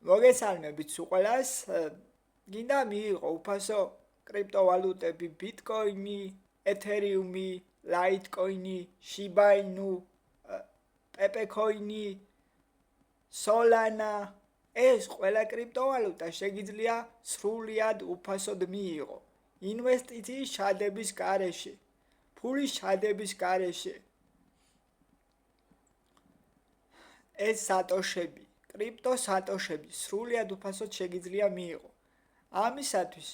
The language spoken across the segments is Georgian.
მოგესალმებით უყოლას. გინდა მიიღო უფასო კრიპტოვალუტები, ბიტკოინი, ეთერიუმი, ლაიტკოინი, შიბა ინუ, პეპე კოინი, სოლანა. ეს ყველა კრიპტოვალუტა შეგიძლია სრულად უფასოდ მიიღო. ინვესტიციის ჩადების გარეშე, ფულის ჩადების გარეშე. ეს სატოშები, კრიპტო სატოშები სრულად უფასოდ შეგიძლია მიიღო. ამისათვის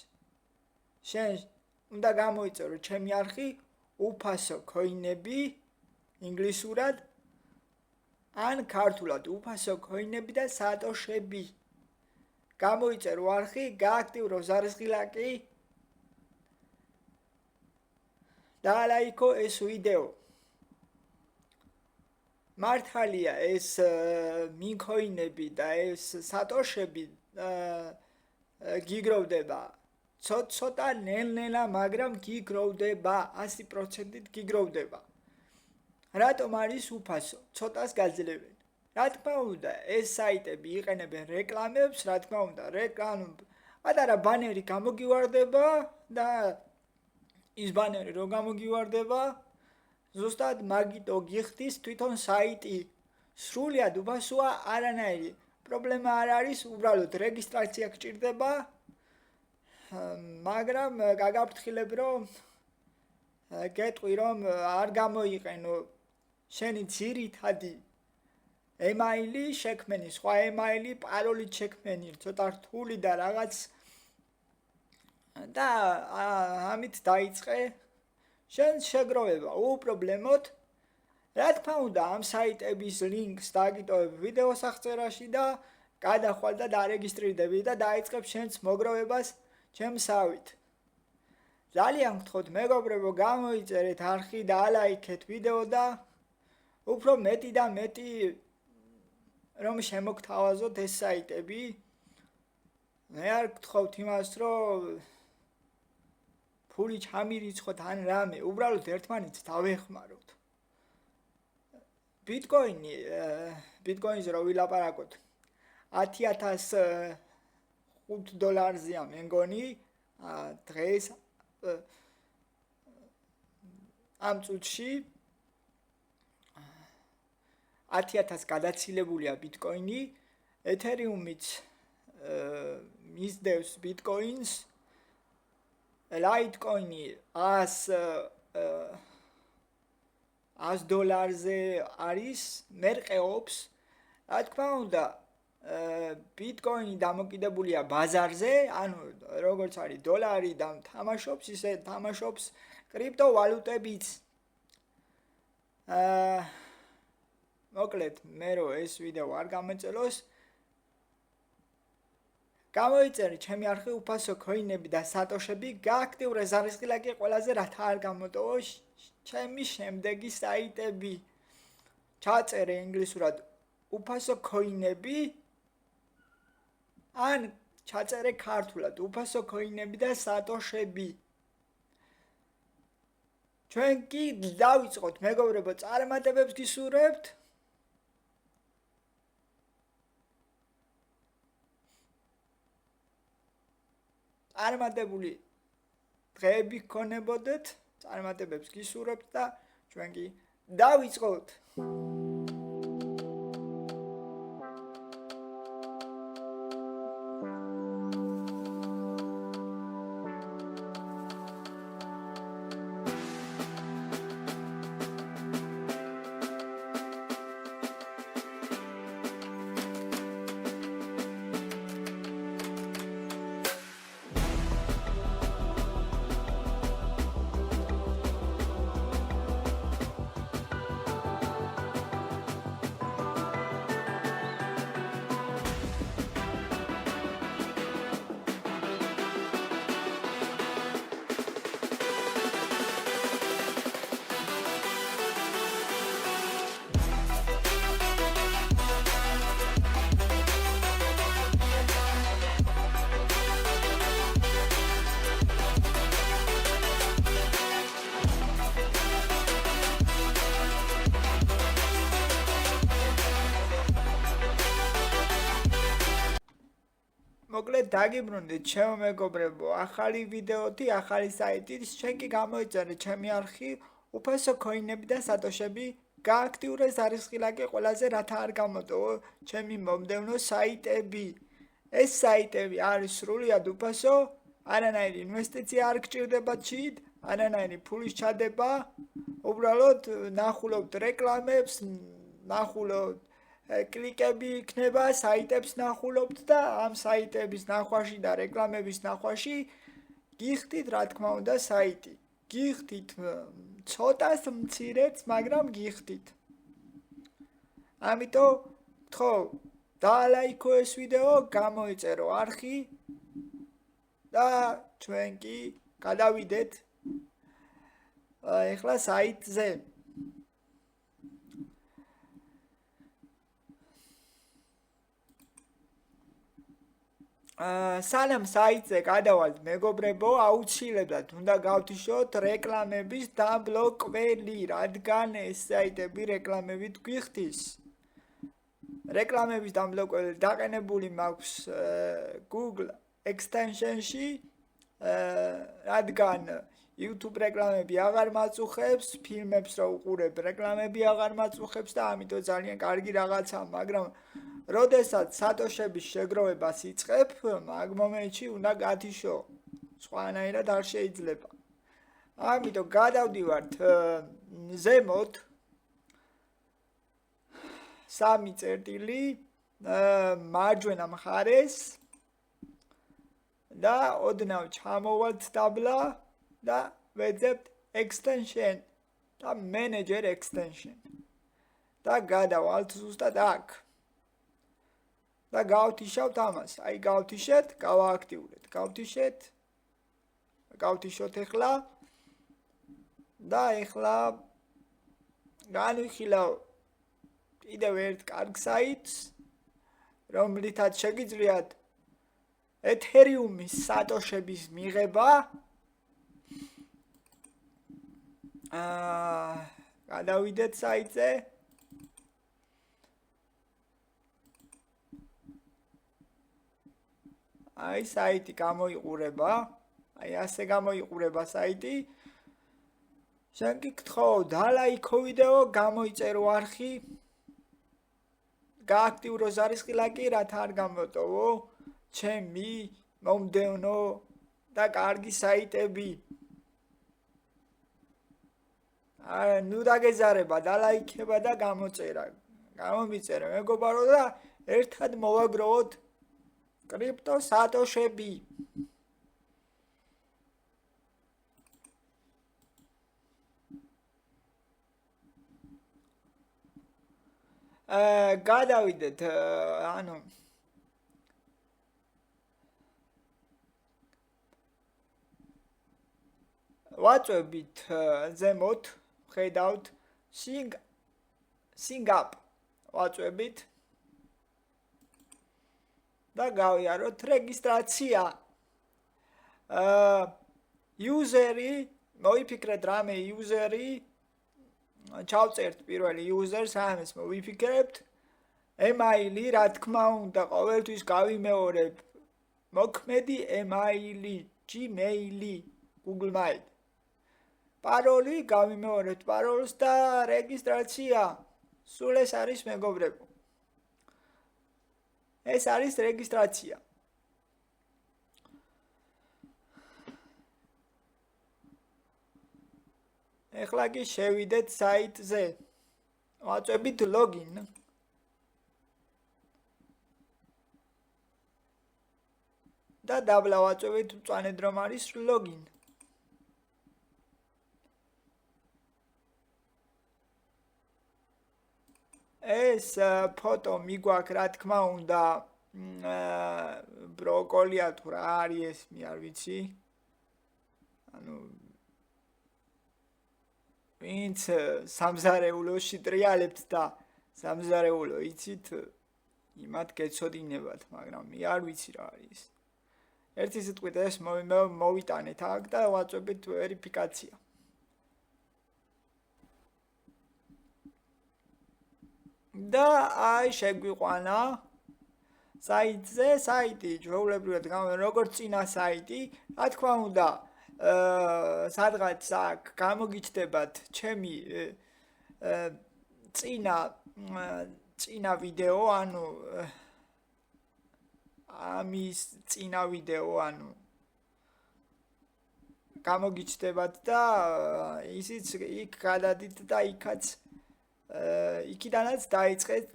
შენ უნდა გამოიწერო ჩემი არხი უფასო ქოინები ინგლისურად ან ქართულად უფასო ქოინები და სატოშები. გამოიწერო არხი, გააქტიურო ზარისხილაკი და ლაიქო ეს ვიდეო. მართალია ეს მინქოინები და ეს სატოშები გიგროვდება. ცოტა ნელ-ნელა, მაგრამ გიგროვდება, 100%-ით გიგროვდება. რატომ არის უფასო? ცოტას გაძლევენ. რა თქმა უნდა, ეს საიტები იყენებენ რეკლამებს, რა თქმა უნდა, პატარა ბანერი გამოგივარდება და ის ბანერი რო გამოგივარდება, ზუსტად მაგიტო გიხდის თვითონ საიტი. სრულად უფასოა, არანაირი პრობლემა არ არის, უბრალოდ რეგისტრაცია გჭირდება, მაგრამ გაგაფრთხილებ, რომ გეტყვი, რომ არ გამოიყენო შენი ძირითადი ემაილი შექმენი, სხვა ემაილი პაროლით შექმენი, ცოტა რთული და რაღაც და ამით დაიწყე შენ შეგროვება უპრობლემოდ. რა თქმა უნდა, ამ საიტების ლინკს დაგიტოვებ ვიდეოს აღწერაში და გადახვალ და დარეგისტრირდები და დაიწყებ შენც მოგროვებას ჩემსავით. ძალიან გთხოვთ მეგობრებო, გამოიწერეთ არხი და ალაიქეთ ვიდეო და უფრო მეტი და მეტი რომ შემოგთავაზოთ ეს საიტები. მე არ გთხოვთ იმას, რომ ფული ჩამირიცხოთ ან რამე, უბრალოდ ერთმანეთს დავეხმაროთ. ბიტკოინზე რო ვილაპარაკოთ, $10,005-ზეა მე მგონი დღეს ამ წუთში 10,000 გადაცილებულია ბიტკოინი, ეთერიუმიც მისდევს ბიტკოინს, ლაიტკოინი $100-ზე არის, მერყეობს. რა თქმა უნდა, ბიტკოინი დამოკიდებულია ბაზარზე, ანუ როგორც არის დოლარი და თამაშობს, ისე თამაშობს კრიპტოვალუტებიც. მოკლედ, მე რო ეს ვიდეო არ გამეწელოს, გამოიწერე ჩემი არხი უფასო ქოინები და სატოშები, გააქტიურე ზარისხილაკი ყველაზე რათა არ გამოტოვო ჩემი შემდეგი საიტები. ჩაწერე ინგლისურად უფასო ქოინები ან ჩაწერე ქართულად უფასო ქოინები და სატოშები. ჩვენ კი დავიწყოთ მეგობრებო, წარმატებებს გისურვებთ. წარმატებული დღეები გქონებოდეთ, წარმატებებს გისურვებთ და ჩვენ კი დავიწყოთ. მოკლედ დაგიბრუნდით ჩემო მეგობრებო, ახალი ვიდეოთი, ახალი საიტით, შენ კი გამოიწერე ჩემი არხი, უფასო ქოინები და სატოშები, გააქტიურე ზარისხილაკი ყველაზე რათა არ გამოტოვო ჩემი მომდევნო საიტები. ეს საიტები არის სრულიად უფასო, არანაირი ინვესტიცია არ გჭირდება ჩით, არანაირი ფულის ჩადება, უბრალოდ ნახულობთ რეკლამებს, ნახულობთ კლიკები იქნება, საიტებს ნახულობთ და ამ საიტების ნახვაში და რეკლამების ნახვაში გიხდით რა თქმა უნდა საიტი. გიხდით ცოტას მცირეც, მაგრამ გიხდით. ამიტომ ხო, დაალაიქო ეს ვიდეო, გამოიწერო არხი და ჩვენ კი გადავიდეთ ეხლა საიტზე. სანამ საიტზე გადავალთ მეგობრებო, აუცილებლად უნდა გავთიშოთ რეკლამების დაბლოკველი, რადგან ეს საიტები რეკლამებით გვიხდის. რეკლამების დაბლოკველი დაყენებული მაქვს Google extension-ში, რადგან YouTube რეკლამები აღარ მაწუხებს, ფილმებს რო უყურებ, რეკლამები აღარ მაწუხებს და ამიტომ ძალიან კარგი რაღაცაა, მაგრამ როდესაც სატოშების შეგროვებას იწყებ, მაგ მომენტში უნდა გათიშო. სხვანაირად არ შეიძლება. ამიტომ გადავდივართ ზემოთ 3 წერტილი მარჯვენა მხარეს და ოდნავ ჩამოვალთ დაბლა და ვეძებთ extension და manager extension და გადავალთ ზუსტად აქ. და გავთიშავთ ამას. აი გავთიშეთ, გავააქტიურეთ. გავთიშოთ ეხლა და ეხლა განვიხილავ კიდევ ერთ კარგ საიტს, რომლითაც შეგიძლიათ ეთერიუმის სატოშების მიღება. გადავიდეთ საიტზე. აი საიტი გამოიყურება, აი ასე გამოიყურება საიტი. შენ კი გთხოვ, დალაიქო ვიდეო, გამოიწერო არხი, გააქტიურო ზარისხილაკი, რათა არ გამოტოვო ჩემი მომდევნო და კარგი საიტები. ნუ დაგეზარება, დალაიქება და გამოწერა. გამომიწერე მეგობარო და ერთად მოვაგროვოთ კრიპტო სატოშები. გადავიდეთ, ანუ ვაწვევით ზემოთ, ხედავთ sing-up ვაწვევით და გავიაროთ რეგისტრაცია. იუზერი, მოიფიქრეთ რამე იუზერი, ჩავწერთ პირველი იუზერს, ამას მოვიფიქრებთ. email-ი, რა თქმა უნდა, ყოველთვის გავიმეორებ. მოქმედი email-ი, Gmail-ი, Google Mail. პაროლი, გავიმეორებთ პაროლს და რეგისტრაცია. სულ ეს არის მეგობრებო. ეს არის რეგისტრაცია. ეხლა კი შევიდეთ საიტზე. ვაწვევით login. და დაბლა ვაწვევით მწვანედ რომ არის login. ეს ფოტო მიგვაქვს რა თქმა უნდა ბროკოლია თუ რა არის ეს მე არ ვიცი. ანუ ვინც სამზარეულოში ტრიალებთ და სამზარეულო იცით, იმათ გეცოდინებათ, მაგრამ მე არ ვიცი რა არის. ერთი სიტყვით ეს მოვიტანეთ აქ და ვაწვევით ვერიფიკაცია. და აი შეგვიყვანა საიტზე, საიტი ჩვეულებრივად როგორც წინა საიტი, რა თქმა უნდა, სადღაც აქ გამოგიჩნდებათ ჩემი წინა ვიდეო, ანუ ამის წინა ვიდეო, ანუ გამოგიჩნდებათ და ისიც იქ გადადით და იქიდანაც დაიწყეთ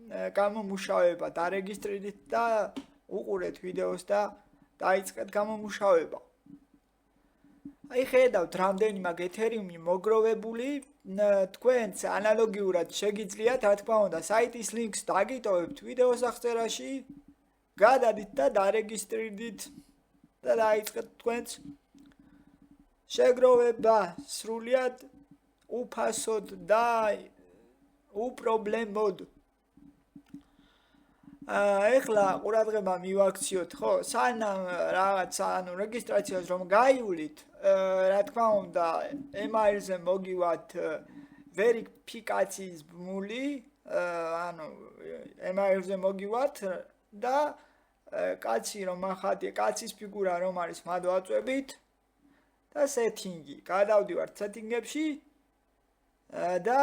გამომუშავება, დარეგისტრირდით და უყურეთ ვიდეოს და დაიწყეთ გამომუშავება. აი ხედავთ, რამდენი მაგ ეთერიუმი მოგროვებული, თქვენც ანალოგიურად შეგიძლიათ, რა თქმა უნდა, საიტის ლინკს დაგიტოვებთ ვიდეოს აღწერაში, გადადით და დარეგისტრირდით და დაიწყეთ თქვენც შეგროვება სრულიად უფასოდ და უპრობლემოდ. ეხლა ყურადღება მივაქციოთ, ხო, სანამ რაღაც რეგისტრაციას რომ გაივლით, რა თქმა უნდა, email-ზე მოგივათ ვერიფიკაციის ბმული, ანუ email-ზე მოგივათ და კაცის ფიგურა რომ არის, მათ ვაწვევით და setting-ი. გადავდივართ setting-ებში და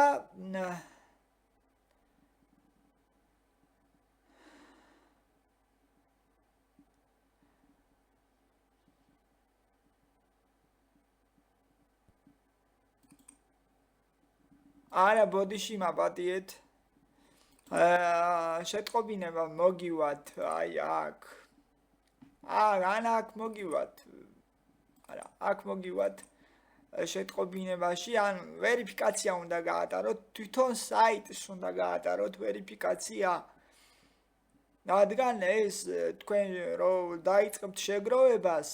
არა ბოდიში მაპატიეთ. შეტყობინება მოგივათ, აი აქ. აქ მოგივათ. არა, აქ მოგივათ შეტყობინებაში, ან ვერიფიკაცია უნდა გაატაროთ, თვითონ საიტს უნდა გაატაროთ ვერიფიკაცია. რადგან ეს თქვენ რომ დაიწყებთ შეგროვებას,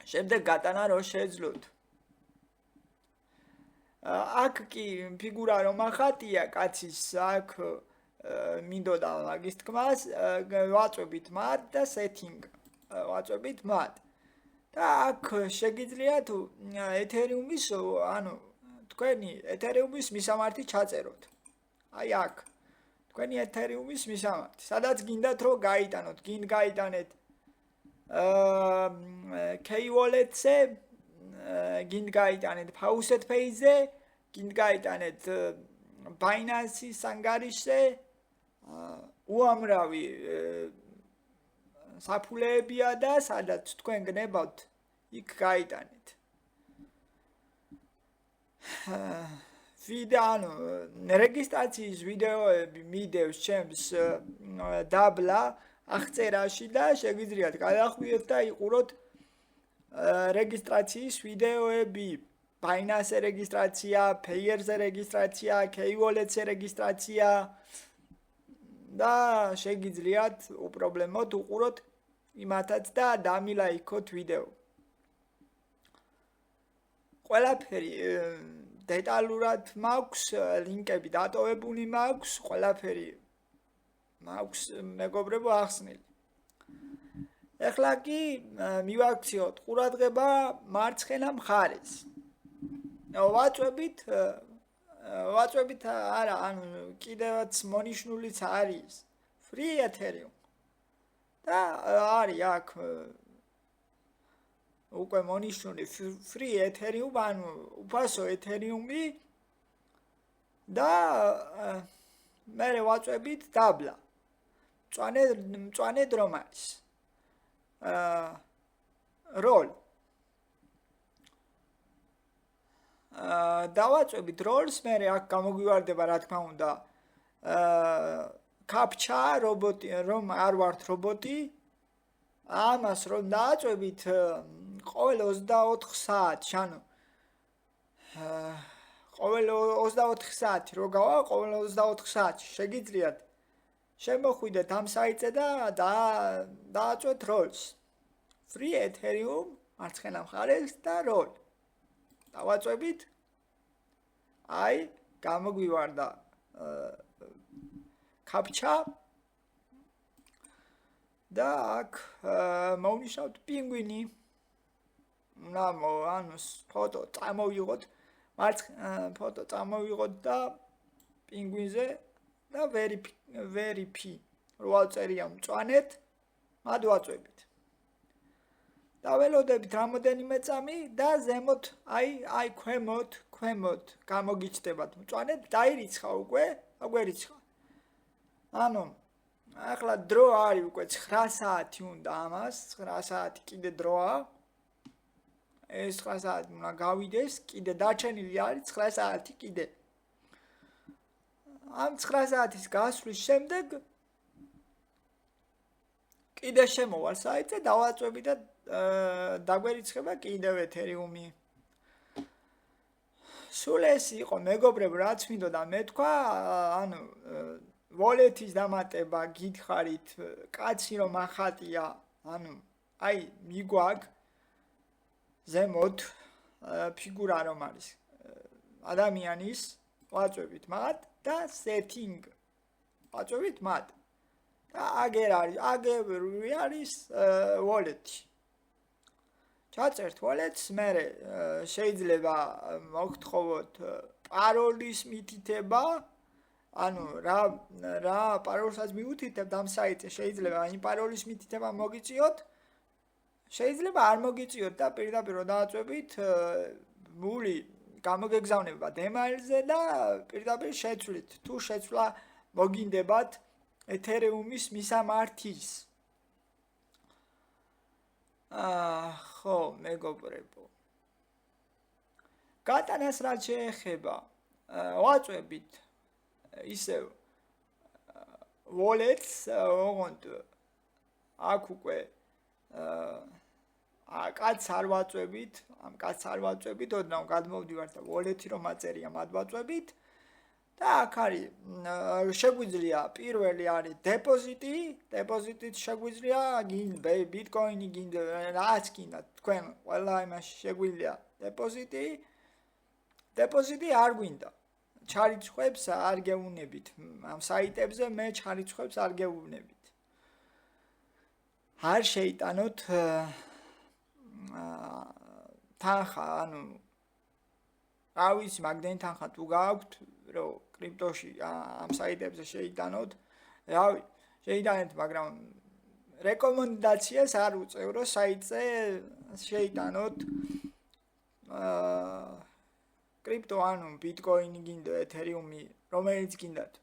შემდეგ გატანა რო შეძლოთ. აქ კი ფიგურა რომ ახატია კაცის, აქ მინდოდა მაგის თქმას, ვაწვევით მათ და setting ვაწვევით მათ. და აქ შეგიძლიათ ეთერიუმის, ანუ თქვენი ეთერიუმის მისამართი ჩაწეროთ. აი აქ თქვენი ეთერიუმის მისამართი, სადაც გინდათ რომ გაიტანოთ, გინდ გაიტანეთ K-Wallet-ზე, გინდ გაიტანეთ Faucet Pay-ზე, გინდ გაიტანეთ Binance-ის ანგარიშზე, უამრავი საფულეებია და სადაც თქვენ გნებავთ, იქ გაიტანეთ. ანუ რეგისტრაციის ვიდეოები მიდევს ჩემს დაბლა აღწერაში და შეგიძლიათ გადახვიოთ და იყუროთ რეგისტრაციის ვიდეოები. Binance-ზე რეგისტრაცია, Payer-ზე რეგისტრაცია, K-Wallet-ზე რეგისტრაცია და შეგიძლიათ უპრობლემოდ უყუროთ იმათაც და დამილაიქოთ ვიდეო. ყველაფერი დეტალურად მაქვს, ლინკები დატოვებული მაქვს, ყველაფერი მაქვს, მეგობრებო, ახსნილი. ეხლა კი მივაქციოთ ყურადღება მარცხენა მხარეს. ვაწვევით არა, ანუ კიდევაც მონიშნულიც არის free ethereum. და არის აქ უკვე მონიშნული free ethereum, ანუ უფასო ეთერიუმი და მე ვაწვევით დაბლა. მწვანედ რომ არის. roll. დავაწვევით rolls, მე აქ გამოგვივარდება, რა თქმა უნდა, captcha რობოტი, რომ არ ვართ რობოტი, ამას რომ დააწვევით ყოველ 24 საათში, ანუ ყოველ 24 საათი რო გავა, ყოველ 24 საათში შეგიძლიათ შემოხვიდეთ ამ საიტზე და დააწვეთ rolls. Free ethereum მარცხენა მხარეს და roll. დავაწვევით. აი, გამოგვივარდა captcha და აქ მოვნიშნავთ პინგვინი. ანუ ფოტო წამოვიღოთ, ფოტო წამოვიღოთ და პინგვინზე და 8 წერია მწვანედ, მათ ვაწვევით. დაველოდებით რამოდენიმე წამი და ზემოთ, აი ქვემოთ გამოგიჩნდებათ მწვანედ, დაირიცხა უკვე, აგვერიცხა. ანუ ახლა დრო არის უკვე 9 საათი უნდა ამას, 9 საათი კიდე დროა. ეს 9 საათი უნდა გავიდეს, კიდე დარჩენილი არის 9 საათი კიდე. ამ 9 საათის გასვლის შემდეგ კიდე შემოვალ საიტზე, დავაწვევი და დაგვერიცხება კიდევ ეთერიუმი. სულ ეს იყო მეგობრებო, რაც მინდოდა მეთქვა, ანუ wallet-ის დამატება გითხარით, კაცი რომ ახატია, ანუ აი მიგვაქვს ზემოთ ფიგურა რომ არის ადამიანის, ვაწვევით მათ და setting ვაწვევით მათ. და აგერ არის wallet-ი. ჩაწერთ wallet-ს, მერე შეიძლება მოგთხოვოთ პაროლის მითითება, ანუ რა პაროლსაც მიუთითებთ ამ საიტზე, შეიძლება იმ პაროლის მითითება მოგიწიოთ, შეიძლება არ მოგიწიოთ და პირდაპირ დააწვევით მული გამოგეგზავნება email-ზე და პირდაპირ შეცვლით, თუ შეცვლა მოგინდებათ ეთერიუმის მისამართის. ხო, მეგობრებო. გატანას რაც შეეხება, ვაწვევით ისევ wallet-ს, ოღონდ აქ უკვე კაცს არ ვაწვევით, ამ კაცს არ ვაწვევით, ოდნავ გადმოვდივართ და wallet-ი რომ აწერია, მათ ვაწვევით. და აქ არის შეგვიძლია პირველი არის დეპოზიტით შეგვიძლია გინდა ბიტკოინი გინდა რაც გინდა თქვენ ყველა იმაში შეგვიძლია დეპოზიტი არ გვინდა ჩარიცხვებს არ გეუნებით ამ საიტებზე მე ჩარიცხვებს არ გეუნებით არ შეიტანოთ თანხა ანუ რა ვიცი მაგდენი თანხა თუ გააქვთ რომ კრიპტოში ამ საიტებზე შეიტანოთ რავი შეიტანეთ მაგრამ რეკომენდაციას არ უწევ რომ საიტზე შეიტანოთ კრიპტო ანუ ბიტკოინი გინდა ეთერიუმი რომელიც გინდათ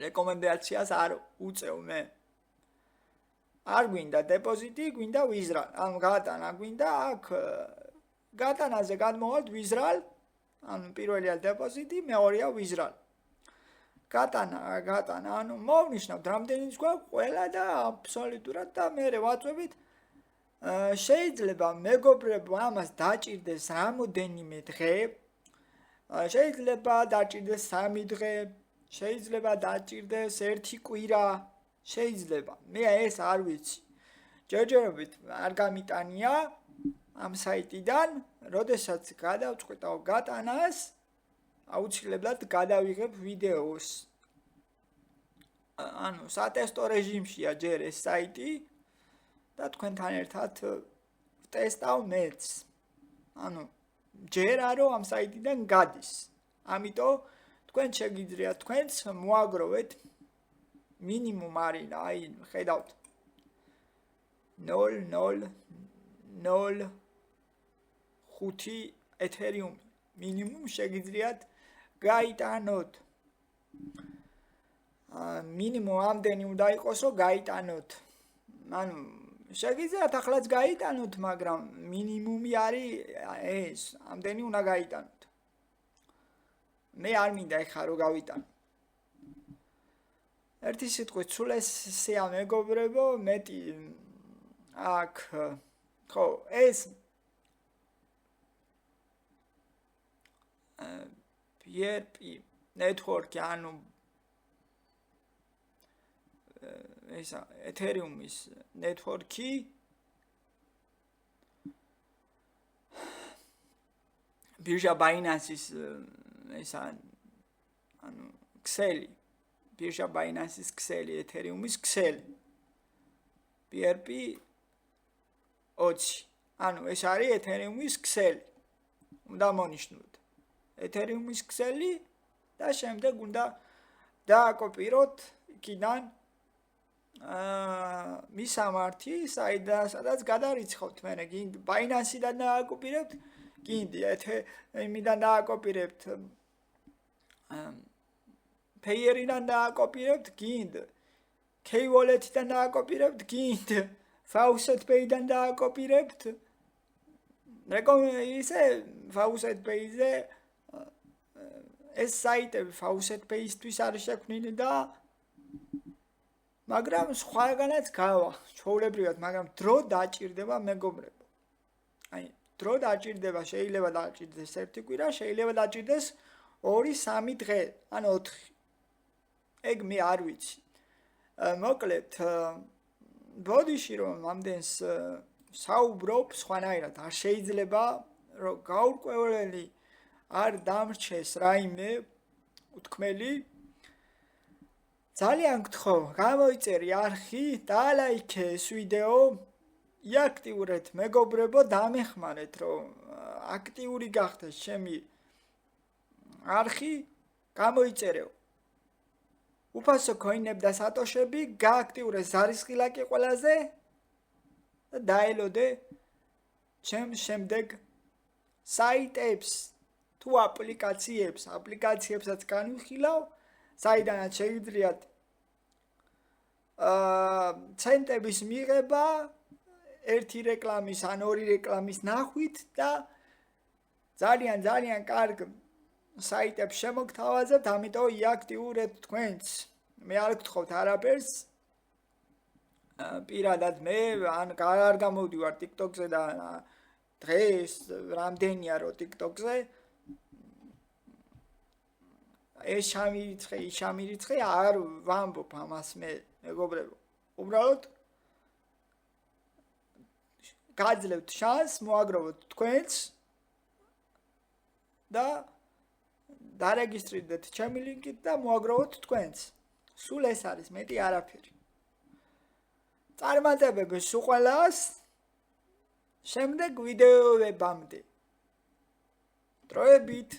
რეკომენდაციას არ უწევ მე არ გვინდა დეპოზიტი გვინდა ვიზრალ ანუ გატანა გვინდა აქ გატანაზე გადმოვალთ ვიზრალ ანუ პირველია დეპოზიტი, მეორეა ვიზრალ. გატანა, ანუ მოვნიშნავთ რამდენიც გვაქვს ყველა და აბსოლუტურად და მე ვაწვევით შეიძლება მეგობრებო ამას დაჭირდეს რამოდენიმე დღე. შეიძლება დაჭირდეს 3 დღე, შეიძლება დაჭირდეს 1 კვირა, შეიძლება. მე ეს არ ვიცი. ჯერჯერობით არ გამიტანია ამ საიტიდან, როდესაც გადავწყვეტავ გატანას, აუცილებლად გადავიღებ ვიდეოს. ანუ სატესტო რეჟიმშია ჯერ ეს საიტი და თქვენთან ერთად ვტესტავ მეც. ანუ ჯერ არო ამ საიტიდან გადის. ამიტომ თქვენ შეგიძლიათ თქვენც მოაგროვეთ მინიმუმ არის აი ხედავთ 0.005 ეთერიუმი მინიმუმ შეგიძლიათ გაიტანოთ მინიმუმ ამდენი უნდა იყოს რომ გაიტანოთ ანუ შეგიძლიათ ახლაც გაიტანოთ მაგრამ მინიმუმი არის ეს ამდენი უნდა გაიტანოთ მე არ მინდა ეხლა რომ გავიტანო ერთი სიტყვით სულ ესეა მეგობრებო მეტი აქ ხო ეს PRP network ანუ ესა ეთერიუმის network-ი ბირჟა Binance-ის ესა ანუ ქსელი ბირჟა Binance-ის ქსელი ეთერიუმის ქსელი PRP 20 ანუ ეს არის ეთერიუმის ქსელი უნდა მონიშნოთ ეთერიუმის ქსელი და შემდეგ უნდა დააკოპიროთ იქიდან მისამართი, სადაც გადარიცხავთ მე, გინდ Binance-დან დააკოპირებთ, გინდ ეთემიდან დააკოპირებთ, Payer-დან დააკოპირებთ, გინდ K-Wallet-დან დააკოპირებთ, გინდ Faucet Pay-დან დააკოპირებთ. ისე Faucet Pay-ზე ეს საიტები Faucet Pay-ისთვის არის შექმნილი და მაგრამ სხვაგანაც გავა, ჩვეულებრივად, მაგრამ დრო დაჭირდება მეგობრებო. აი, დრო დაჭირდება, შეიძლება დაჭირდეს 1 კვირა, შეიძლება დაჭირდეს 2-3 დღე, ან 4. ეგ მე არ ვიცი. მოკლედ, ბოდიში რომ ამდენს საუბრობ, სხვანაირად არ შეიძლება, რომ გაურკვეველი არ დამრჩეს რაიმე უთქმელი. ძალიან გთხოვ, გამოიწერი არხი, დალაიქე ეს ვიდეო, იაქტიურეთ მეგობრებო, დამეხმარეთ, რომ აქტიური გახდეს ჩემი არხი, გამოიწერეო. უფასო ქოინები და სატოშები, გააქტიურე ზარისხი ლაკი ყველაზე და დაელოდე ჩემს შემდეგ საიტებს თუ აპლიკაციებსაც განვიხილავ, საიდანაც შეგიძლიათ ცენტების მიღება ერთი რეკლამის ან ორი რეკლამის ნახვით და ძალიან კარგ საიტებს შემოგთავაზებთ, ამიტომ იაქტიურეთ თქვენც. მე არ გთხოვთ არაფერს. პირადად მე არ გამოვდივარ TikTok-ზე და დღეს რამდენია რომ TikTok-ზე ეს შამირიცხე არ ვამბობ ამას მე მეგობრებო. უბრალოდ გაძლევთ შანსს, მოაგროვოთ თქვენც და დარეგისტრირდეთ ჩემი ლინკით და მოაგროვოთ თქვენც. სულ ეს არის, მეტი არაფერი. წარმატებები სულ ყველას. შემდეგ ვიდეოებამდე. დროებით